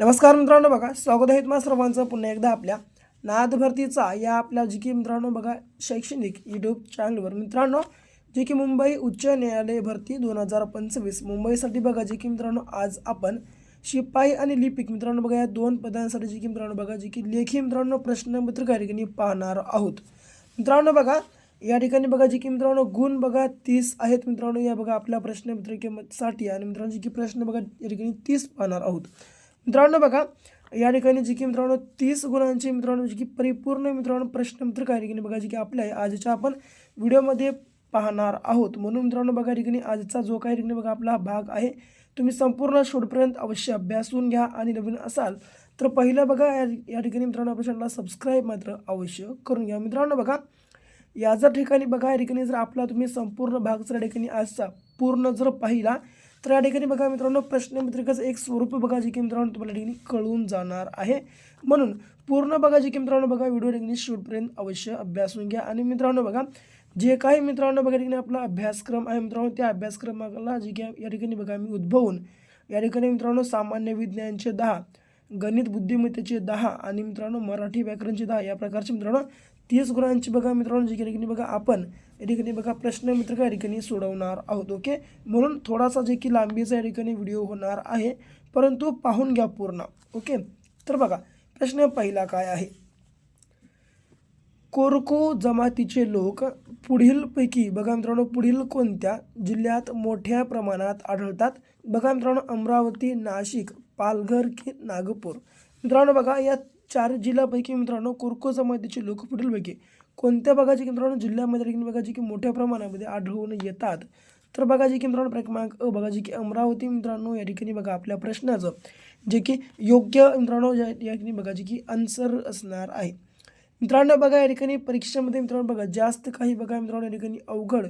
नमस्कार मित्रांनो, बघा स्वागत आहे तुम्हा सर्वांचं पुन्हा एकदा आपल्या नाद भरतीचा या आपल्या जी की मित्रांनो बघा शैक्षणिक यूट्यूब चॅनलवर मित्रांनो जे की मुंबई उच्च न्यायालय भरती 2025 मुंबईसाठी बघा जे की मित्रांनो आज आपण शिपाई आणि लिपिक मित्रांनो बघा या दोन पदांसाठी जी की मित्रांनो बघा जी की लेखी मित्रांनो प्रश्नपत्रिका या ठिकाणी पाहणार आहोत। मित्रांनो बघा या ठिकाणी बघा जी की मित्रांनो गुण बघा 30 आहेत मित्रांनो या बघा आपल्या प्रश्नपत्रिकेसाठी आणि मित्रांनो जी की प्रश्न बघा या ठिकाणी 30 पाहणार आहोत। मित्रांनो बघा या ठिकाणी जी की मित्रांनो 30 गुणांची मित्रांनो जी की परिपूर्ण मित्रांनो प्रश्नपत्रिका या ठिकाणी बघा जी की आपल्या आजच्या आपण व्हिडिओमध्ये पाहणार आहोत। म्हणून मित्रांनो बघा या ठिकाणी आजचा जो काही ठिकाणी बघा आपला भाग आहे तुम्ही संपूर्ण शेवटपर्यंत अवश्य अभ्यासून घ्या आणि नवीन असाल तर पहिलं बघा या ठिकाणी मित्रांनो आपल्या चॅनलला सबस्क्राईब मात्र अवश्य करून घ्या। मित्रांनो बघा या जर ठिकाणी बघा या ठिकाणी जर आपला तुम्ही संपूर्ण भाग जर या ठिकाणी आजचा पूर्ण जर पाहिला तर या ठिकाणी बघा मित्रांनो प्रश्नपत्रिकेचं एक स्वरूप बघा जे की मित्रांनो तुम्हाला ठिकाणी कळून जाणार आहे। म्हणून पूर्ण बघा जे की मित्रांनो बघा व्हिडिओ ठिकाणी शेवटपर्यंत अवश्य अभ्यासून घ्या आणि मित्रांनो बघा जे काही मित्रांनो बघा ठिकाणी आपला अभ्यासक्रम आहे मित्रांनो त्या अभ्यासक्रमाला जे की या ठिकाणी बघा मी उद्भवून या ठिकाणी मित्रांनो सामान्य विज्ञानचे 10 गणित बुद्धिमत्तेचे 10 आणि मित्रांनो मराठी व्याकरणचे 10 या प्रकारचे मित्रांनो 30 गुणांची बघा मित्रांनो जी ठिकाणी बघा आपण या ठिकाणी बघा प्रश्नपत्रिका या ठिकाणी सोडवणार आहोत। ओके, म्हणून थोडासा जे की लांबीचा या ठिकाणी व्हिडिओ होणार आहे परंतु पाहून घ्या पूर्ण। ओके, तर बघा प्रश्न पहिला काय आहे, कोरको जमातीचे लोक पुढीलपैकी बघा मित्रांनो पुढील कोणत्या जिल्ह्यात मोठ्या प्रमाणात आढळतात? बघा मित्रांनो अमरावती, नाशिक, पालघर की नागपूर? मित्रांनो बघा या 4 जिल्ह्यापैकी मित्रांनो कोरको जमातीचे लोक पुढीलपैकी कोणत्या बघा जे की मित्रांनो जिल्ह्यामध्ये बघा जे की मोठ्या प्रमाणामध्ये आढळून येतात? तर बघा जे की मित्रांनो क्रमांक बघा जे की अमरावती मित्रांनो या ठिकाणी बघा आपल्या प्रश्नाचं जे की योग्य मित्रांनो या ठिकाणी बघा जे की आन्सर असणार आहे। मित्रांनो बघा या ठिकाणी परीक्षेमध्ये मित्रांनो बघा जास्त काही बघा मित्रांनो या ठिकाणी अवघड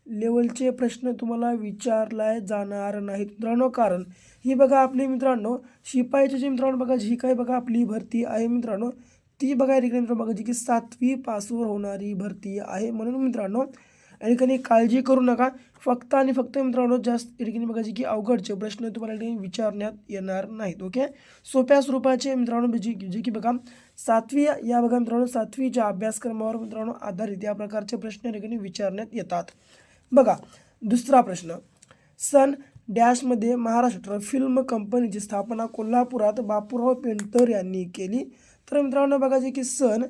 लेवलचे प्रश्न तुम्हाला विचारले जाणार नाहीत मित्रांनो, कारण ही बघा आपली मित्रांनो शिपाईची जी मित्रांनो बघा जी काही बघा आपली भरती आहे मित्रांनो ती बघा या ठिकाणी मित्रांनो बघा जी की 7वी पासवर होणारी भरती आहे। म्हणून मित्रांनो या ठिकाणी काळजी करू नका, फक्त आणि फक्त मित्रांनो जास्त या ठिकाणी बघा जी की अवघडचे प्रश्न तुम्हाला या ठिकाणी विचारण्यात येणार नाहीत। ओके, सोप्या स्वरूपाचे मित्रांनो जे की बघा 7वी या बघा मित्रांनो 7वीच्या अभ्यासक्रमावर मित्रांनो आधारित या प्रकारचे प्रश्न या ठिकाणी विचारण्यात येतात। बघा दुसरा प्रश्न, सन डॅशमध्ये महाराष्ट्र फिल्म कंपनीची स्थापना कोल्हापुरात बापूराव पेंटर यांनी केली? तर मित्रांनो बघा जे की सन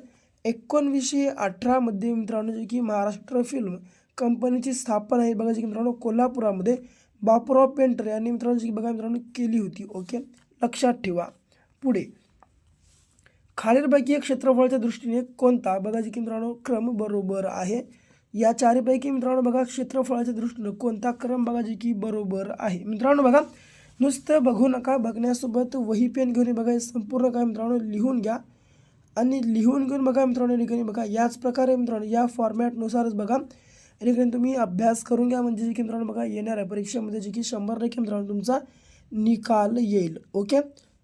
1918 मध्ये मित्रांनो जे की महाराष्ट्र फिल्म कंपनीची स्थापना आहे बघा जे की मित्रांनो कोल्हापुरामध्ये बापूराव पेंटर यांनी मित्रांनो जी बघा मित्रांनो केली होती। ओके, लक्षात ठेवा। पुढे खालीलपैकी क्षेत्रफळाच्या दृष्टीने कोणता बघा जे की मित्रांनो क्रम बरोबर आहे? या 4पैकी मित्रांनो बघा क्षेत्रफळाच्या दृष्टीने कोणता क्रम बघा जे की बरोबर आहे? मित्रांनो बघा नुसतं बघू नका, बघण्यासोबत वही पेन घेऊन बघा संपूर्ण काय मित्रांनो लिहून घ्या आणि लिहून घेऊन बघा मित्रांनो या ठिकाणी बघा याच प्रकारे मित्रांनो या फॉर्मॅटनुसारच बघा या ठिकाणी तुम्ही अभ्यास करून घ्या, म्हणजे जे की मित्रांनो बघा येणाऱ्या परीक्षेमध्ये जे की 100% मित्रांनो तुमचा निकाल येईल। ओके,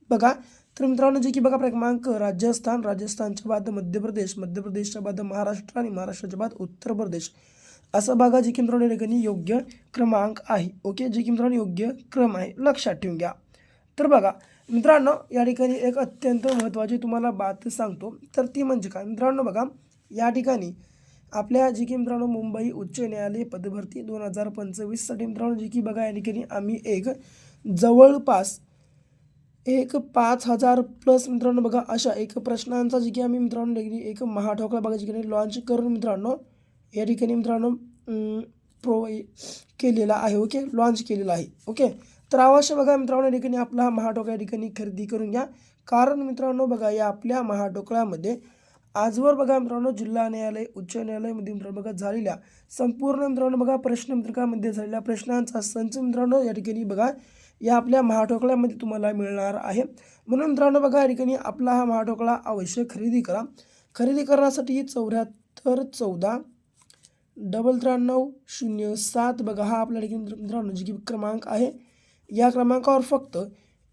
बघा तर मित्रांनो जे की बघा क्रमांक राजस्थानच्या बाद मध्य प्रदेशच्या बाद महाराष्ट्र आणि महाराष्ट्राच्या बाद उत्तर प्रदेश असं बघा जे की मित्रांनो या ठिकाणी योग्य क्रमांक आहे। ओके, जे की मित्रांनो योग्य क्रम आहे, लक्षात ठेवून घ्या। तर बघा मित्रांनो या ठिकाणी एक अत्यंत महत्त्वाची तुम्हाला बात सांगतो, तर ती म्हणजे काय मित्रांनो बघा या ठिकाणी आपल्या जी की मित्रांनो मुंबई उच्च न्यायालय पदभरती 2025साठी मित्रांनो जी की बघा या ठिकाणी आम्ही एक जवळपास 5000 प्लस मित्रांनो बघा अशा एक प्रश्नांचा जी की आम्ही मित्रांनो एक महाठोकळा बघा जी लॉन्च करून मित्रांनो या ठिकाणी मित्रांनो केलेला आहे। ओके, लॉन्च केलेला आहे। ओके, तर अवश्य बघा मित्रांनो या ठिकाणी आपला हा महाठोकळा या ठिकाणी खरेदी करून घ्या, कारण मित्रांनो बघा या आपल्या महाठोकळ्यामध्ये आजवर बघा मित्रांनो जिल्हा न्यायालय उच्च न्यायालयामध्ये मित्रांनो बघा झालेल्या संपूर्ण मित्रांनो बघा प्रश्नपत्रिकामध्ये झालेल्या प्रश्नांचा संच मित्रांनो या ठिकाणी बघा या आपल्या महाठोकळ्यामध्ये तुम्हाला मिळणार आहे। म्हणून मित्रांनो बघा या ठिकाणी आपला हा महाठोकळा अवश्य खरेदी करा। खरेदी करण्यासाठी 74 14 93 07 बघा हा आपल्या ठिकाणी मित्रांनो जी की क्रमांक आहे, या क्रमांकावर फक्त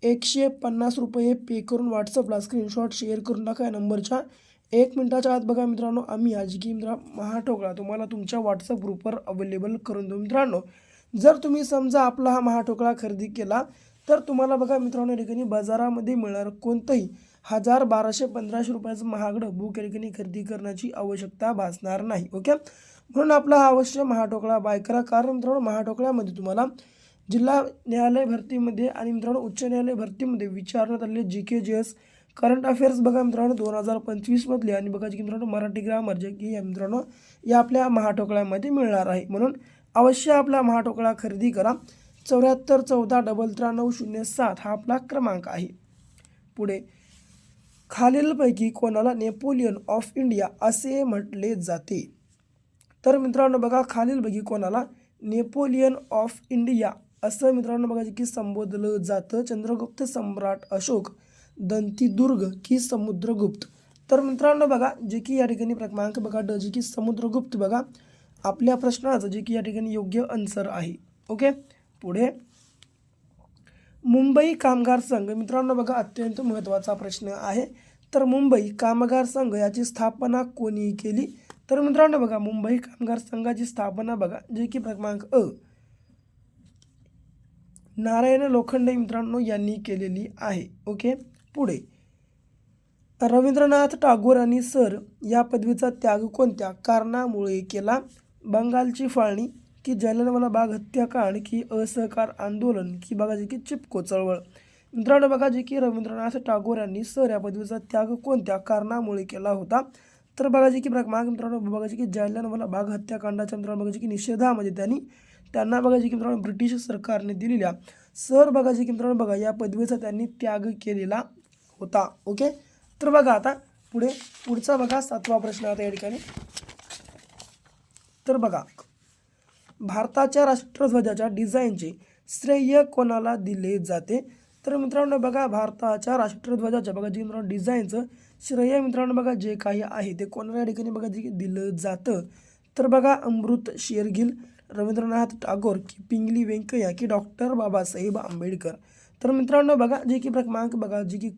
150 रुपये पे करून व्हॉट्सअपला स्क्रीनशॉट शेअर करून टाका। या नंबरच्या 1 मिनिटाच्या आत बघा मित्रांनो आम्ही आज की महाठोकळा तुम्हाला तुमच्या व्हॉट्सअप ग्रुपवर अवेलेबल करून देऊ। मित्रांनो जर तुम्ही समजा आपला हा महाठोकळा खरेदी केला तर तुम्हाला बघा मित्रांनो या ठिकाणी बाजारामध्ये मिळणार कोणतंही 1000, 1200, 1500 रुपयाचं महागडं बुक या ठिकाणी खरेदी करण्याची आवश्यकता भासणार नाही. ओके, म्हणून आपला हा अवश्य महाटोकळा बाय करा. कारण मित्रांनो महाटोकळ्यामध्ये तुम्हाला जिल्हा न्यायालय भरतीमध्ये आणि मित्रांनो उच्च न्यायालय भरतीमध्ये विचारण्यात आलेले GK GS करंट अफेअर्स बघा मित्रांनो 2025 मधले आणि बघा की मित्रांनो मराठी ग्रामर जे की मित्रांनो या आपल्या महाटोकळ्यामध्ये मिळणार आहे. म्हणून अवश्य आपला महाटोकळा खरेदी करा. 74 14 93 हा आपला क्रमांक आहे. पुढे खालीलपैकी कोणाला नेपोलियन ऑफ इंडिया असे म्हटले जाते? तर मित्रांनो बघा खालीलपैकी कोणाला नेपोलियन ऑफ इंडिया असं मित्रांनो बघा की संबोधलं जातं? चंद्रगुप्त सम्राट अशोक, दंतीदुर्ग की समुद्रगुप्त? तर मित्रांनो बघा जे की या ठिकाणी क्रमांक बघा ड जे की समुद्रगुप्त बघा आपल्या प्रश्नाचं जे की या ठिकाणी योग्य आन्सर आहे. ओके, पुढे मुंबई कामगार संघ मित्रांनो बघा अत्यंत महत्त्वाचा प्रश्न आहे. तर मुंबई कामगार संघ याची स्थापना कोणी केली? तर मित्रांनो बघा मुंबई कामगार संघाची स्थापना बघा जे की क्रमांक अ नारायण लोखंडे मित्रांनो यांनी केलेली आहे. ओके, पुढे रवींद्रनाथ टागोर यांनी सर या पदवीचा त्याग कोणत्या कारणामुळे केला? बंगालची फाळणी की जालियनवाला बाग हत्याकांड की असहकार आंदोलन की बघा जे की चिपको चळवळ? मित्रांनो बघा जे की रवींद्रनाथ टागोर यांनी सर या पदवीचा त्याग कोणत्या कारणामुळे केला होता? तर बघा जे की क्रमांक मित्रांनो बघा जे की जालियनवाला बाग हत्याकांडाच्या मित्रांनो बघा जे की निषेधामध्ये त्यांना बघा जे की मित्रांनो ब्रिटिश सरकारने दिलेल्या सर बघा जे की मित्रांनो बघा या पदवीचा त्यांनी त्याग केलेला होता. ओके, तर बघा आता पुढचा बघा 7वा प्रश्न आता या ठिकाणी. तर बघा भारताच्या राष्ट्रध्वजाच्या डिझाईनचे श्रेय कोणाला दिले जाते? तर मित्रांनो बघा भारताच्या राष्ट्रध्वजाच्या बघा जे मित्रांनो डिझाईनचं श्रेय मित्रांनो बघा जे काही आहे ते कोणाला या ठिकाणी बघा जे दिलं जातं? तर बघा अमृत शेरगिल, रवींद्रनाथ टागोर की पिंगली व्यंकय्या की डॉक्टर बाबासाहेब आंबेडकर? तर मित्रांनो बघा जे की क्रमांक बघा जे की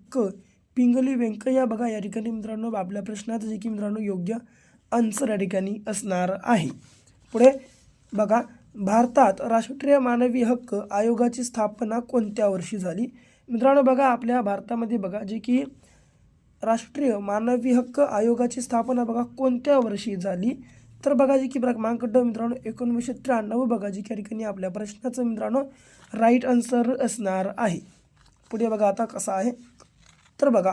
पिंगली व्यंकय्या बघा या ठिकाणी मित्रांनो आपल्या प्रश्नाचं जे की मित्रांनो योग्य आन्सर या ठिकाणी असणार आहे. पुढे बघा भारतात राष्ट्रीय मानवी हक्क आयोगाची स्थापना कोणत्या वर्षी झाली? मित्रांनो बघा आपल्या भारतामध्ये बघा जे की राष्ट्रीय मानवी हक्क आयोगाची स्थापना बघा कोणत्या वर्षी झाली? तर बघा जे की क्रमांक ड मित्रांनो 1993 बघा जे की ठिकाणी आपल्या प्रश्नाचं मित्रांनो राईट आन्सर असणार आहे. पुढे बघा आता कसं आहे. तर बघा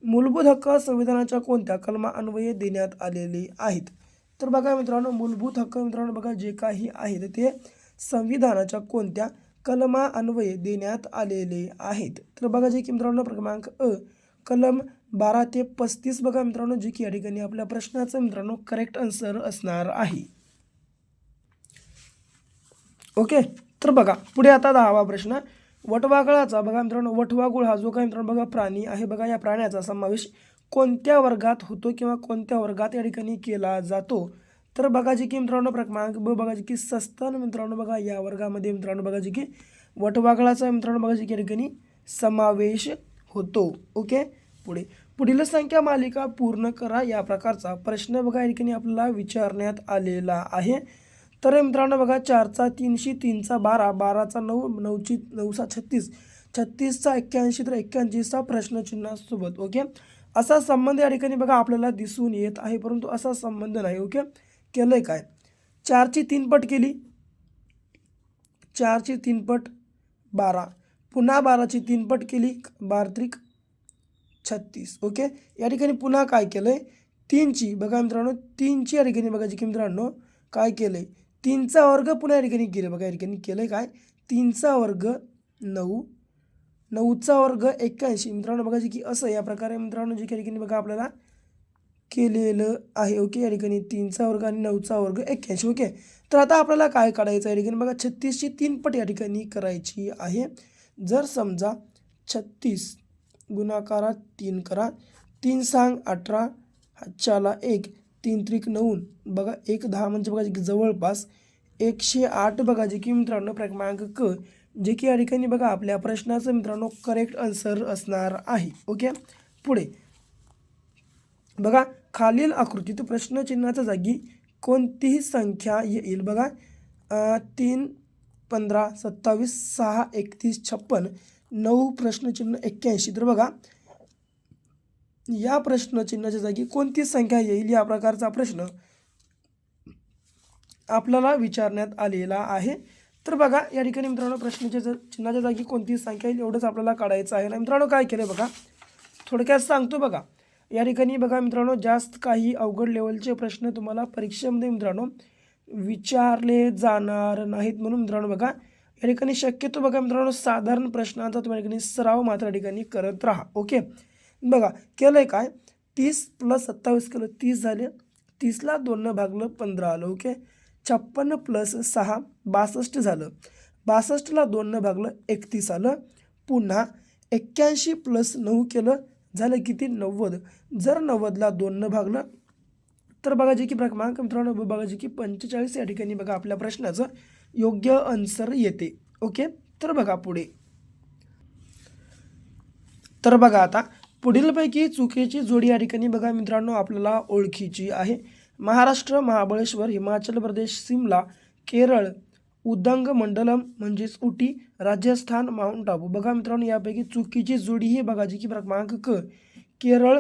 मूलभूत हक्क संविधानाच्या कोणत्या कलमान्वये देण्यात आलेले आहेत? तर बघा मित्रांनो मूलभूत हक्क मित्रांनो बघा जे काही आहेत ते संविधानाच्या कोणत्या कलमान्वये देण्यात आलेले आहेत? तर बघा जे की मित्रांनो क्रमांक अ कलम 12 ते 35 बघा मित्रांनो जे की या ठिकाणी आपल्या प्रश्नाचं मित्रांनो करेक्ट आन्सर असणार आहे. ओके, तर बघा पुढे आता 10वा प्रश्न. वटवाघळाचा बघा मित्रांनो वटवाघूळ हा जो काही मित्रांनो बघा प्राणी आहे बघा या प्राण्याचा समावेश कोणत्या वर्गात होतो किंवा कोणत्या वर्गात या ठिकाणी केला जातो? तर बघा जे की मित्रांनो क्रमांक ब बघा जे की सस्तन मित्रांनो बघा या वर्गामध्ये मित्रांनो बघा जे की वटवाघळाचा मित्रांनो बघा जे की या ठिकाणी समावेश होतो. ओके, पुढील संख्या मालिका पूर्ण करा या प्रकारचा प्रश्न बघा या ठिकाणी आपल्याला विचारण्यात आलेला आहे. तर मित्रांनो बघा 4चा 3शी 3चा 12 12चा 9 9ची 9चा 36 36चा 81 तर 81चा प्रश्नचिन्हासोबत. ओके, असा संबंध या ठिकाणी बघा आपल्याला दिसून येत आहे परंतु असा संबंध नाही. ओके, केलं आहे काय 4ची 3 पट केली 4ची 3 पट 12 पुन्हा 12ची 3 पट केली 12 त्रिक 36. ओके, या ठिकाणी पुन्हा काय केलं आहे 3ची बघा मित्रांनो 3ची या ठिकाणी बघा जे की मित्रांनो काय केलं आहे 3चा वर्ग पुन्हा या ठिकाणी केलं बघा या ठिकाणी केलं आहे काय 3चा वर्ग 9 9चा वर्ग 81 मित्रांनो बघा जे की असं या प्रकारे मित्रांनो जे काही ठिकाणी बघा आपल्याला केलेलं आहे. ओके, या ठिकाणी 3चा वर्ग आणि 9चा वर्ग 81. ओके, तर आता आपल्याला काय काढायचं या ठिकाणी बघा 36ची 3 पट या ठिकाणी करायची आहे. जर समजा 36 गुणाकारात 3 करा 3 सांग 18 हातच्याला 1 3 त्रिक 9 बघा 1 10 म्हणजे बघा जे की जवळपास 108 बघा जे की मित्रांनो क्रमांक क जे की या ठिकाणी बघा आपल्या प्रश्नाचं मित्रांनो करेक्ट आन्सर असणार आहे. ओके, पुढे बघा खालील आकृतीत प्रश्नचिन्हाच्या जागी कोणतीही संख्या येईल? बघा 3 15, 27, 6, 31, 56, 9 प्रश्नचिन्ह 81. तर बघा या प्रश्नचिन्हाच्या जागी कोणती संख्या येईल या प्रकारचा प्रश्न आपल्याला विचारण्यात आलेला आहे. तर बघा या ठिकाणी मित्रांनो चिन्हाच्या जागी कोणती संख्या येईल एवढंच आपल्याला काढायचं आहे ना. मित्रांनो काय केलं बघा, थोडक्यात सांगतो बघा. या ठिकाणी बघा मित्रांनो जास्त काही अवघड लेवलचे प्रश्न तुम्हाला परीक्षेमध्ये मित्रांनो विचारले जाणार नाहीत. म्हणून मित्रांनो बघा या ठिकाणी शक्यतो बघा मित्रांनो साधारण प्रश्नांचा तुम्ही ठिकाणी सराव मात्र या ठिकाणी करत राहा. ओके, बघा केलंय काय, 30 + 27 केलं 30 झाले, 30ला 2 भागलं 15 आलं. ओके, 56 + 6 62 झालं, 62ला 2 भागलं 31 आलं. पुन्हा 81 + 9 केलं झालं किती 90. जर 90ला 2 भागलं तर बघा जे की क्रमांक मित्रांनो बघा जे की 45 या ठिकाणी बघा आपल्या प्रश्नाचं योग्य आन्सर येते. ओके, तर बघा पुढे. तर बघा आता पुढीलपैकी चुकीची जोडी या ठिकाणी बघा मित्रांनो आपल्याला ओळखीची आहे. महाराष्ट्र, महाबळेश्वर, हिमाचल प्रदेश, सिमला, केरळ, उदंगमंडलम म्हणजेच उटी, राजस्थान, माउंट आबू. बघा मित्रांनो यापैकी चुकीची जोडी ही बघा जी की क्रमांक क केरळ,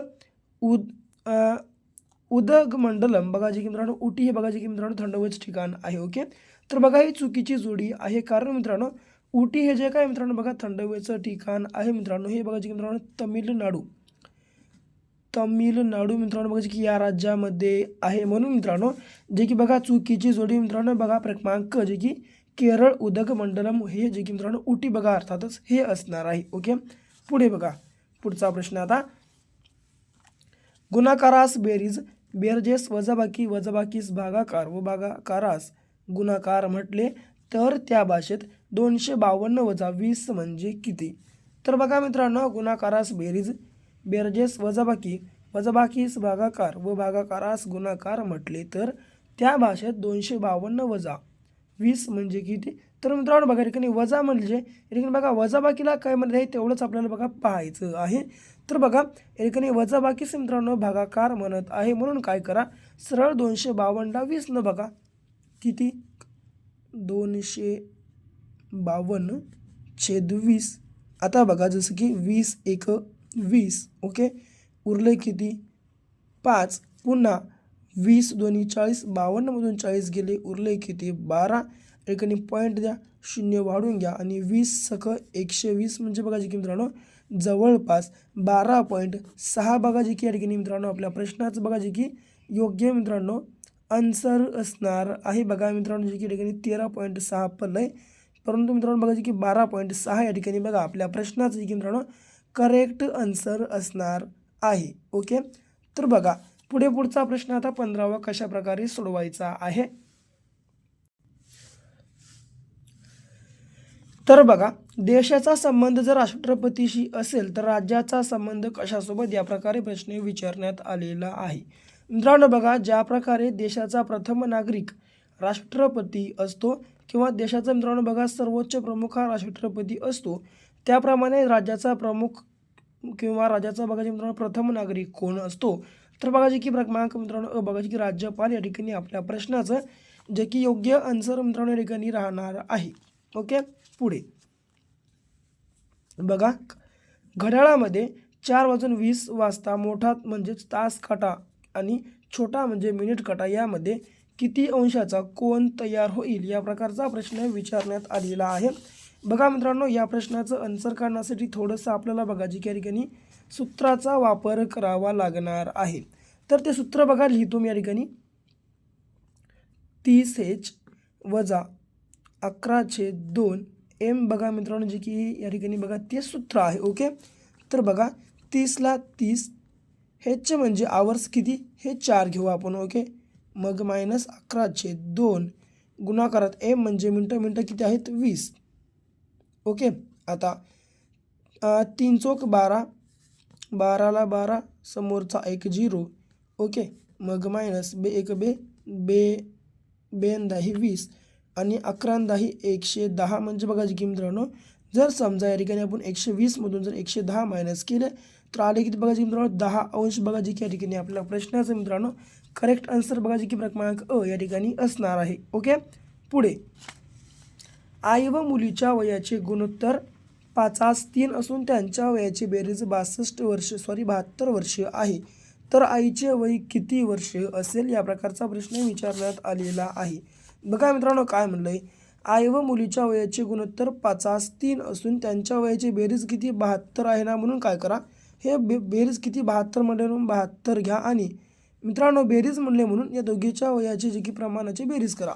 उदगमंडलम बघा जी की मित्रांनो उटी हे बघा जी की मित्रांनो थंड हवेचं ठिकाण आहे. ओके, तर बघा ही चुकीची जोडी आहे, कारण मित्रांनो उटी हे जे काय मित्रांनो बघा थंड हवेचं ठिकाण आहे मित्रांनो, हे बघा जी की मित्रांनो तमिळनाडू मित्रांनो बघा जे की या राज्यामध्ये आहे. म्हणून मित्रांनो जे की बघा चुकीची जोडी मित्रांनो बघा क्रमांक जे की केरळ, उदगमंडलम हे जे की मित्रांनो उटी बघा अर्थातच हे असणार आहे. ओके, पुढे बघा पुढचा प्रश्न आता. गुणाकारास बेरीज, बेरजेस वजाबाकी, वजाबाकीस भागाकार व भागाकारास गुणाकार म्हटले तर त्या भाषेत 252 - 20 म्हणजे किती? तर बघा मित्रांनो गुणाकारास बेरीज, बेरजेस वजाबाकी, वजाबाकीस भागाकार व भागाकारास गुणाकार म्हटले तर त्या भाषेत 252 - 20 म्हणजे किती? तर मित्रांनो बघा ठिकाणी वजा म्हणजे ठिकाणी बघा वजाबाकीला काय म्हणत आहे तेवढंच आपल्याला बघा पाहायचं आहे. तर बघा या ठिकाणी वजाबाकीस मित्रांनो भागाकार म्हणत आहे, म्हणून काय करा सरळ 252ला 20 न बघा किती 252/20. आता बघा जसं की 20 × 1 = 20. ओके, उरले किती 5. पुन्हा 20 × 2 = 40, 52मधून 40 गेले उरले किती 12. या ठिकाणी पॉईंट द्या, 0 वाढून घ्या आणि 20 × 120 म्हणजे बघा जी की मित्रांनो जवळपास 12.6 बघा जी की या ठिकाणी मित्रांनो आपल्या प्रश्नाचं बघा जी की योग्य मित्रांनो आन्सर असणार आहे. बघा मित्रांनो जे की या ठिकाणी 13.6 पडलंय, परंतु मित्रांनो बघा जी की 12.6 या ठिकाणी बघा आपल्या प्रश्नाचं जे की मित्रांनो करेक्ट आन्सर असणार आहे. ओके, तर बघा पुढचा प्रश्न आता 15वा कशा प्रकारे सोडवायचा आहे. तर बघा देशाचा संबंध जर राष्ट्रपतीशी असेल तर राज्याचा संबंध कशासोबत या प्रकारे प्रश्न विचारण्यात आलेला आहे. मित्रांनो बघा ज्या प्रकारे देशाचा प्रथम नागरिक राष्ट्रपती असतो किंवा देशाचा मित्रांनो बघा सर्वोच्च प्रमुख हा राष्ट्रपती असतो, त्याप्रमाणे राज्याचा प्रमुख किंवा राज्याचा बघा मित्रांनो प्रथम नागरिक कोण असतो? तर बघा जे की क्रमांक मित्रांनो बघा की राज्यपाल या ठिकाणी आपल्या प्रश्नाचं जे की योग्य आन्सर मित्रांनो या ठिकाणी राहणार आहे. ओके, पुढे बघा घड्याळामध्ये 4:20 वाजता मोठा म्हणजेच तास काटा आणि छोटा म्हणजे मिनिट काटा यामध्ये किती अंशाचा कोन तयार होईल या प्रकारचा प्रश्न विचारण्यात आलेला आहे. बघा मित्रांनो या प्रश्नाचं आन्सर काढण्यासाठी थोडंसं आपल्याला बघा जी या ठिकाणी सूत्राचा वापर करावा लागणार आहे. तर ते सूत्र बघा लिहितो मी या ठिकाणी 30h - 11/2 m बघा मित्रांनो जे की या ठिकाणी बघा ते सूत्र आहे. ओके, तर बघा 30ला 30 h म्हणजे आवर्स किती हे 4 घेऊ आपण. ओके, मग -11/2 गुणाकारात m म्हणजे मिनटं किती आहेत 20. ओके, आता 3 चोक 12, 12ला 12 समोरचा 1 0. ओके, मग मायनस बे 1 बे बे 10 20 आणि 11 10 110 म्हणजे बघा जी की मित्रांनो जर समजा या ठिकाणी आपण 120 मधून जर 110 मायनस केले तर आले किती बघा जी मित्रांनो 10 अंश बघा जी की या ठिकाणी आपल्या प्रश्नाचं मित्रांनो करेक्ट आन्सर बघा जी की क्रमांक अ या ठिकाणी असणार आहे. ओके, पुढे आई व मुलीच्या वयाचे गुणोत्तर 5:3 असून त्यांच्या वयाची बेरीज 72 वर्ष आहे, तर आईचे वय किती वर्ष असेल या प्रकारचा प्रश्न विचारण्यात आलेला आहे. बघा मित्रांनो काय म्हणलंय, आई व मुलीच्या वयाचे गुणोत्तर 5:3 असून त्यांच्या वयाची बेरीज किती 72 आहे ना, म्हणून काय करा, हे बेरीज किती 72 म्हणले म्हणून 72 घ्या आणि मित्रांनो बेरीज म्हणले म्हणून या दोघीच्या वयाची जी की प्रमाणाची बेरीज करा.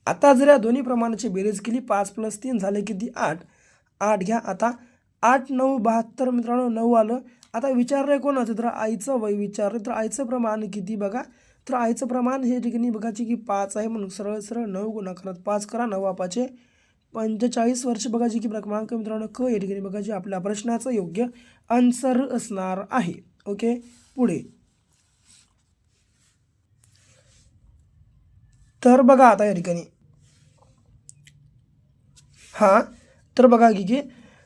आता जर या दोन्ही प्रमाणाची बेरीज केली 5 + 3 झाले किती 8 घ्या. आता 8 9 72 मित्रांनो 9 आलं. आता विचारलं कोणाचं, तर आईचं वय विचारलं, तर आईचं प्रमाण किती बघा, तर आईचं प्रमाण हे ठिकाणी बघायचे की 5 आहे, म्हणून सरळ सरळ 9 गुणाकारात 5 करा, 9 5 45 वर्ष बघायची की क्रमांक मित्रांनो क या ठिकाणी बघायची आपल्या प्रश्नाचं योग्य आन्सर असणार आहे. ओके, पुढे तर बघा आता या ठिकाणी तर बघा की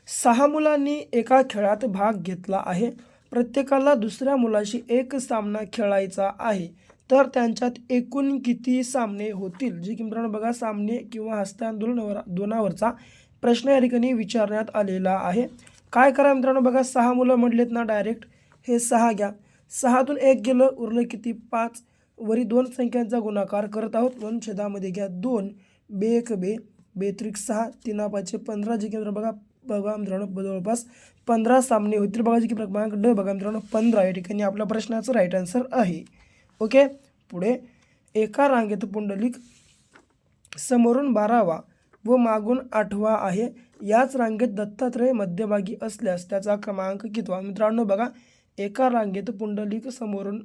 6 मुलांनी एका खेळात भाग घेतला आहे. प्रत्येकाला दुसऱ्या मुलाशी एक सामना खेळायचा आहे, तर त्यांच्यात एकूण किती सामने होतील. जे की मित्रांनो बघा सामने किंवा हस्तांदोलनावरचा प्रश्न या ठिकाणी विचारण्यात आलेला आहे. काय करा मित्रांनो बघा 6 मुलं म्हटलेत ना, डायरेक्ट हे 6 घ्या, 6तून 1 गेलं, उरलं किती 5, वरी 2 संख्यांचा गुणाकार करत आहोत म्हणून छेदामध्ये घ्या 2, बे 1 बे, बेत्रिक 6, 3 5 15. जे की बघा मित्रांनो जवळपास 15 सामने होतील बघा. जे की क्रमांक ड बघा मित्रांनो 15 या ठिकाणी आपल्या प्रश्नाचं राईट आन्सर आहे. ओके, पुढे एका रांगेत पुंडलिक समोरून 12वा व मागून 8वा आहे. याच रांगेत दत्तात्रय मध्यभागी असल्यास त्याचा क्रमांक कितवा. मित्रांनो बघा एका रांगेत पुंडलिक समोरून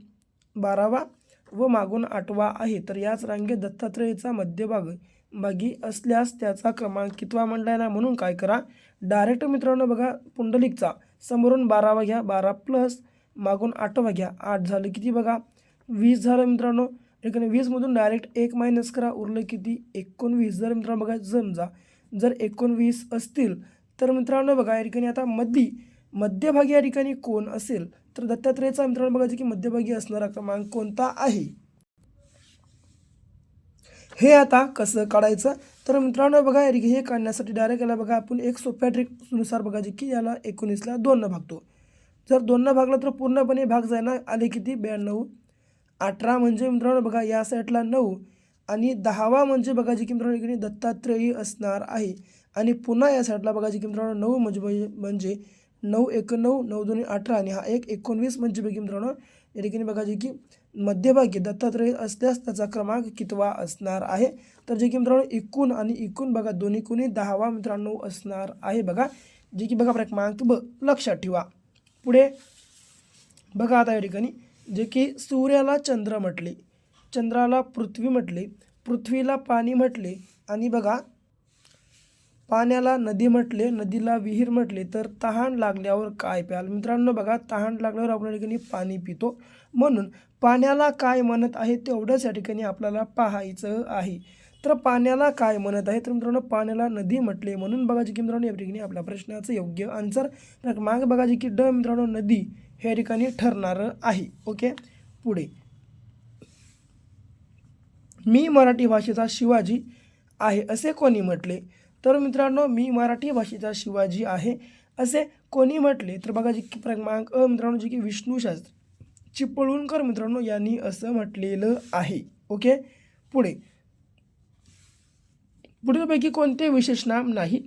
12वा व मागून 8वा आहे, तर याच रांगेत दत्तात्रयचा मध्यभागी असल्यास त्याचा क्रमांक कितवा म्हणलाय ना, म्हणून काय करा डायरेक्ट मित्रांनो बघा पुंडलिकचा समोरून 12वा घ्या, 12 प्लस मागून 8वा घ्या, 8 झालं किती बघा 20 झालं मित्रांनो. ठिकाणी 20मधून डायरेक्ट 1 मायनस करा, उरलं किती 19. जर मित्रांनो बघा समजा जर 19 असतील तर मित्रांनो बघा या ठिकाणी आता मध्यभागी या ठिकाणी कोण असेल, तर दत्तात्रयचा मित्रांनो बघायचं की मध्यभागी असणारा क्रमांक कोणता आहे हे आता कसं काढायचं. तर मित्रांनो बघा हे काढण्यासाठी डायरेक्ट याला बघा आपण एक सोप्या ट्रिकनुसार बघायचे की याला 19ला 2 भागतो. जर 2 भागला तर पूर्णपणे भाग जायला आले किती 92. 18 म्हणजे मित्रांनो बघा या साईडला 9 आणि 10वा म्हणजे बघायचे की मित्रांनो इकडे दत्तात्रयी असणार आहे आणि पुन्हा या साईडला बघायचे की मित्रांनो 9 म्हणजे 9 1 9, 9 2 18 आणि हा 1 19 म्हणजे बघा मित्रांनो या ठिकाणी बघायचे की मध्यभागी दत्तात्रय असल्यास त्याचा क्रमांक कितवा असणार आहे. तर जे की मित्रांनो एकूण आणि एकूण बघा दोन्ही कोणी 10वा मित्रांनो असणार आहे बघा. जे की बघा क्रमांक ब लक्षात ठेवा. पुढे बघा आता या ठिकाणी जे की सूर्याला चंद्र म्हटले, चंद्राला पृथ्वी म्हटले, पृथ्वीला पाणी म्हटले आणि बघा पाण्याला नदी म्हटले, नदीला विहीर म्हटले, तर तहान लागल्यावर काय प्याल. मित्रांनो बघा तहान लागल्यावर आपण या ठिकाणी पाणी पितो, म्हणून पाण्याला काय म्हणत आहे तेवढंच या ठिकाणी आपल्याला पाहायचं आहे. तर पाण्याला काय म्हणत आहे, तर मित्रांनो पाण्याला नदी म्हटले, म्हणून बघायचे की मित्रांनो या ठिकाणी आपल्या प्रश्नाचं योग्य आन्सर क्रमांक बघायचे की ड मित्रांनो नदी हे या ठिकाणी ठरणार आहे. ओके, पुढे मी मराठी भाषेचा शिवाजी आहे असे कोणी म्हटले. तर मित्रांनो मी मराठी भाषेचा शिवाजी आहे असे कोणी म्हटले, तर बघा जी की क्रमांक अ मित्रांनो जे की विष्णूशास्त्री चिपळूणकर मित्रांनो यांनी असं म्हटलेलं आहे. ओके, पुढीलपैकी कोणते विशेष नाम नाही.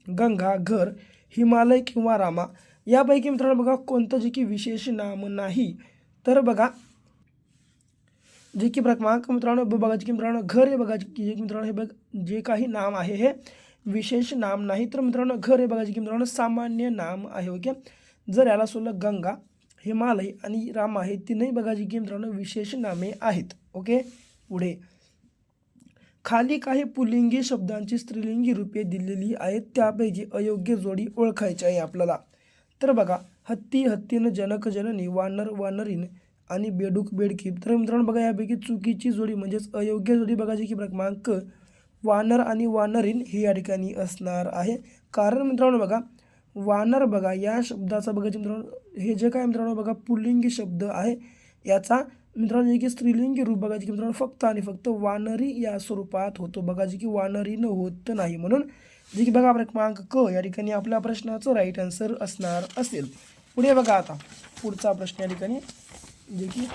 गंगा, घर, हिमालय किंवा रामा यापैकी मित्रांनो बघा कोणतं जे की विशेष नाम नाही. तर बघा जे की क्रमांक मित्रांनो बघा की मित्रांनो घर हे बघा की मित्रांनो हे बघ जे काही नाम आहे हे विशेष नाम नाही. तर मित्रांनो घर हे बघा की मित्रांनो सामान्य नाम आहे. ओके, जर याला सोडलं गंगा, हिमालय आणि रामा हे तीनही बघा की मित्रांनो विशेष नामे आहेत. ओके, पुढे खाली काही पुल्लिंगी शब्दांची स्त्रीलिंगी रूपे दिलेली आहेत, त्यापैकी अयोग्य जोडी ओळखायची आहे आपल्याला. तर बघा हत्ती हत्तीन, जनक जननी, वानर वानरीन आणि बेडूक बेडकी. तर मित्रांनो बघा यापैकी चुकीची जोडी म्हणजेच अयोग्य जोडी बघायची की क्रमांक वानर आणि वानरीन ही या ठिकाणी असणार आहे. कारण मित्रांनो बघा वानर बघा या शब्दाचा बघायचे मित्रांनो हे जे काय मित्रांनो बघा पुल्लिंगी शब्द आहे याचा मित्रांनो जे की स्त्रीलिंगी रूप बघा जे की मित्रांनो फक्त आणि फक्त वानरी या स्वरूपात होतो बघा जे की वानरीनं होत नाही. म्हणून जे की बघा क्रमांक क या ठिकाणी आपल्या प्रश्नाचं राईट आन्सर असणार असेल. पुढे बघा आता पुढचा प्रश्न या ठिकाणी जे की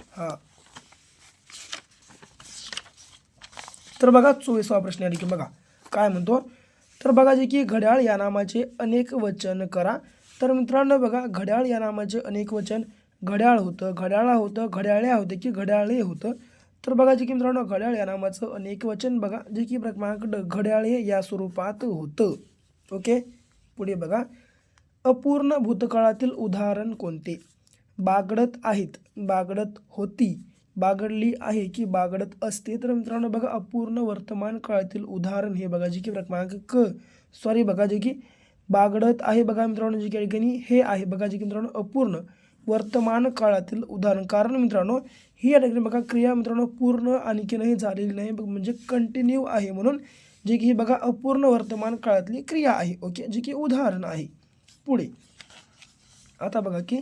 तर बघा 24वा प्रश्न या ठिकाणी बघा काय म्हणतो. तर बघा जे की घड्याळ या नामाचे अनेक वचन करा. तर मित्रांनो बघा घड्याळ या नामाचे अनेक वचन घड्याळ होतं, घड्याळा होतं, घड्याळ्या होते की घड्याळे होतं. तर बघा जे की मित्रांनो घड्याळ या नामाचं अनेक वचन बघा जे की क्रमांक घड्याळे या स्वरूपात होतं. ओके. पुढे बघा अपूर्ण भूतकाळातील उदाहरण कोणते. बागडत आहेत, बागडत होती, बागडली आहे की बागडत असते. तर मित्रांनो बघा अपूर्ण वर्तमान काळातील उदाहरण हे बघा जे की क्रमांक बघा जे की बागडत आहे बघा मित्रांनो जे की ठिकाणी हे आहे बघा जे की मित्रांनो अपूर्ण वर्तमान काळातील उदाहरण. कारण मित्रांनो ही या ठिकाणी बघा क्रिया मित्रांनो पूर्ण आणखीनही झालेली नाही म्हणजे कंटिन्यू आहे. म्हणून जे की बघा अपूर्ण वर्तमान काळातली क्रिया आहे. ओके. जे की उदाहरण आहे. पुढे आता बघा की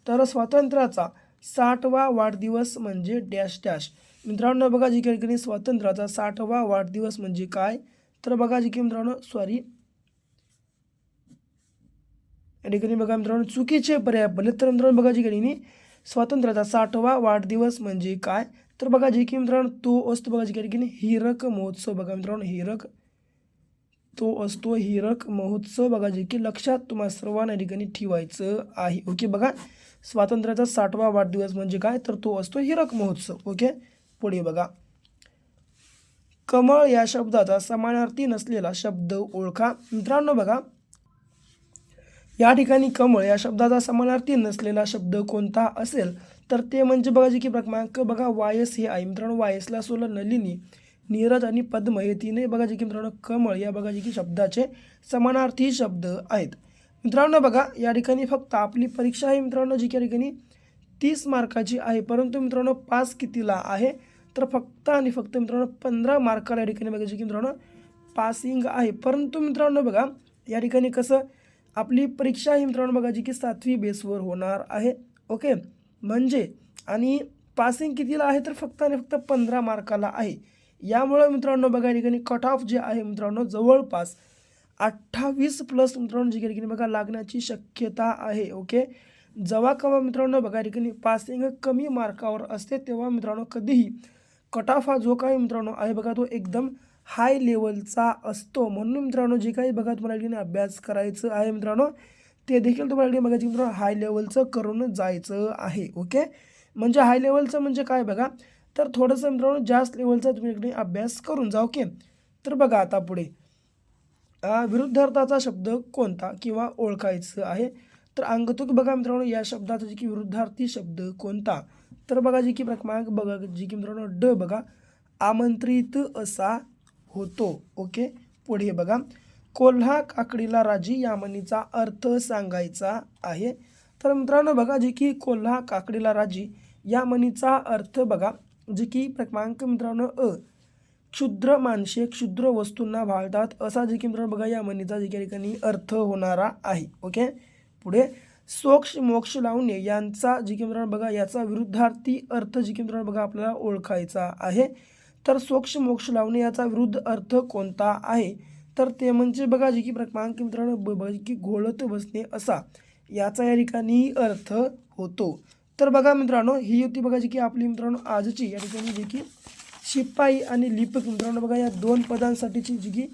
तर स्वातंत्र्याचा 60वा वाढदिवस म्हणजे डॅश डॅश. मित्रांनो बघा जे की ठिकाणी स्वातंत्र्याचा 60वा वाढदिवस म्हणजे काय. तर बघा जे की मित्रांनो या ठिकाणी बघा मित्रांनो चुकीचे पर्याय पडले. तर मित्रांनो बघा जे ठिकाणी स्वातंत्र्याचा 60वा वाढदिवस म्हणजे काय. तर बघा जे की मित्रांनो तो असतो बघा जे ठिकाणी हीरक महोत्सव बघा मित्रांनो तो असतो हीरक महोत्सव बघा जे की लक्षात तुम्हाला सर्वांना या ठिकाणी ठेवायचं आहे. ओके. बघा स्वातंत्र्याचा 60वा वाढदिवस म्हणजे काय तर तो असतो हीरक महोत्सव. ओके. पुढे बघा कमळ या शब्दाचा समानार्थी नसलेला शब्द ओळखा. मित्रांनो बघा या ठिकाणी कमळ या शब्दाचा समानार्थी नसलेला शब्द कोणता असेल तर ते म्हणजे बघा जे की क्रमांक बघा वायस हे आहे. मित्रांनो वायसला सोला नलिनी, नीरज आणि पद्म हे तीनही बघा जे की मित्रांनो कमळ या बघा जे की शब्दाचे समानार्थी शब्द आहेत. मित्रांनो बघा या ठिकाणी फक्त आपली परीक्षा आहे मित्रांनो जी की ठिकाणी 30 मार्काची आहे. परंतु मित्रांनो पास कितीला आहे तर फक्त आणि फक्त मित्रांनो 15 मार्काला या ठिकाणी बघा जे की मित्रांनो पासिंग आहे. परंतु मित्रांनो बघा या ठिकाणी कसं आपली परीक्षा ही मित्रांनो बघा जी की 7वी बेसवर होणार आहे. ओके. म्हणजे आणि पासिंग कितीला आहे तर फक्त आणि फक्त 15 मार्काला आहे. यामुळे मित्रांनो बघा या ठिकाणी कट ऑफ जे आहे मित्रांनो जवळपास 28+ मित्रांनो जी ठिकाणी बघा लागण्याची शक्यता आहे. ओके. जेव्हा केव्हा मित्रांनो बघा या ठिकाणी पासिंग कमी मार्कावर असते तेव्हा मित्रांनो कधीही कट ऑफ हा जो काही मित्रांनो आहे बघा तो एकदम हाय लेवलचा असतो. म्हणून मित्रांनो जे काही बघा तुम्हाला ठिकाणी अभ्यास करायचं आहे मित्रांनो ते देखील तुम्हाला ठिकाणी बघा मित्रांनो हाय लेवलचं करून जायचं आहे. ओके. म्हणजे हाय लेवलचं म्हणजे काय बघा तर थोडंसं मित्रांनो जास्त लेवलचा तुम्ही ठिकाणी अभ्यास करून जा. ओके. तर बघा आता पुढे विरुद्धार्थाचा शब्द कोणता किंवा ओळखायचं आहे. तर अंगतुक बघा मित्रांनो या शब्दाचा जे की विरुद्धार्थी शब्द कोणता तर बघा जे की क्रमांक बघा जे की मित्रांनो ड बघा आमंत्रित असा होतो. ओके. पुढे बघा कोल्हा काकडीला राजी या म्हणीचा अर्थ सांगायचा आहे. तर मित्रांनो बघा जे की कोल्हा काकडीला राजी या म्हणीचा अर्थ बघा जे की क्रमांक मित्रांनो क्षुद्र माणसे क्षुद्र वस्तूंना भाळतात असा जे की मित्रांनो बघा या म्हणीचा जे ठिकाणी अर्थ होणारा आहे. ओके. पुढे सोक्ष मोक्ष लावणे यांचा जे की मित्रांनो बघा याचा विरुद्धार्थी अर्थ जे की मित्रांनो बघा आपल्याला ओळखायचा आहे. तर सोक्ष मोक्ष लावणे याचा विरुद्ध अर्थ कोणता आहे तर ते म्हणजे बघा जे की क्रमांक मित्रांनो बघा की घोळत बसणे असा याचा या ठिकाणी अर्थ होतो. तर बघा मित्रांनो ही होती बघा जी की आपली मित्रांनो आजची या ठिकाणी जी की शिपाई आणि लिपक मित्रांनो बघा या 2 पदांसाठीची जी की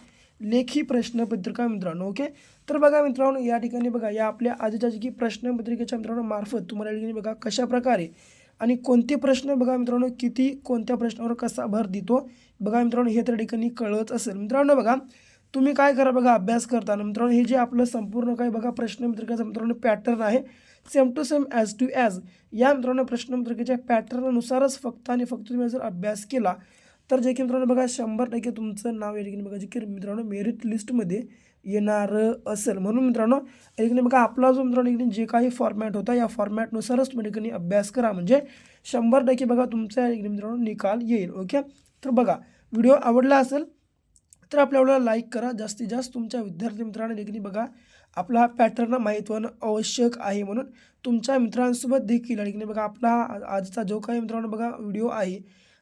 लेखी प्रश्नपत्रिका मित्रांनो. ओके. तर बघा मित्रांनो या ठिकाणी बघा या आपल्या आजच्या जी की प्रश्नपत्रिकेच्या मित्रांनो मार्फत तुम्हाला या ठिकाणी बघा कशा प्रकारे आणि कोणते प्रश्न बघा मित्रांनो किती कोणत्या प्रश्नावर कसा भर देतो बघा मित्रांनो हे त्या ठिकाणी कळत असेल. मित्रांनो बघा तुम्ही काय करा बघा अभ्यास करताना मित्रांनो हे जे आपलं संपूर्ण काय बघा प्रश्नपत्रिकेचा मित्रांनो पॅटर्न आहे same to same as to as या मित्रांनो प्रश्नपत्रिकेच्या पॅटर्ननुसारच फक्त आणि फक्त तुम्ही जर अभ्यास केला तर जे की मित्रांनो बघा 100% तुमचं नाव या ठिकाणी बघा जे की मित्रांनो मेरिट लिस्टमध्ये येणार असेल. म्हणून मित्रांनो या ठिकाणी बघा आपला जो मित्रांनो जे काही फॉर्मॅट होता या फॉर्मॅटनुसारच तुम्ही ठिकाणी अभ्यास करा म्हणजे 100% बघा तुमचा या ठिकाणी मित्रांनो निकाल येईल. ओके. तर बघा व्हिडिओ आवडला असेल तर आपल्या व्हिडिओला लाईक करा. जास्तीत जास्त तुमच्या विद्यार्थी मित्रांना देखील बघा आपला हा पॅटर्न माहीत होणं आवश्यक आहे. म्हणून तुमच्या मित्रांसोबत देखील या ठिकाणी बघा आपला आजचा जो काही मित्रांनो बघा व्हिडिओ आहे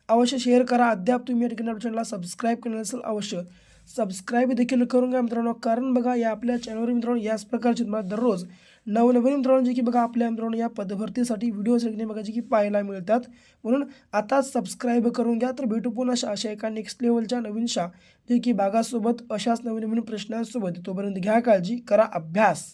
अवश्य शेअर करा. अद्याप तुम्ही या ठिकाणी आपल्या चॅनलला सबस्क्राईब केलं नसेल अवश्य सबस्क्राईब देखील करून घ्या मित्रांनो. कारण बघा या आपल्या चॅनलवर मित्रांनो याच प्रकारचे तुम्हाला दररोज नवनवीन मित्रांनो जे की बघा आपल्या मित्रांनो या पदभरतीसाठी व्हिडिओज बघा जे की पाहायला मिळतात. म्हणून आताच सबस्क्राईब करून घ्या. तर भेटू पुन्हा अशा एका नेक्स्ट लेवलच्या नवीनशा जे की भागासोबत अशाच नवीन नवीन प्रश्नांसोबत. तोपर्यंत घ्या काळजी, करा अभ्यास.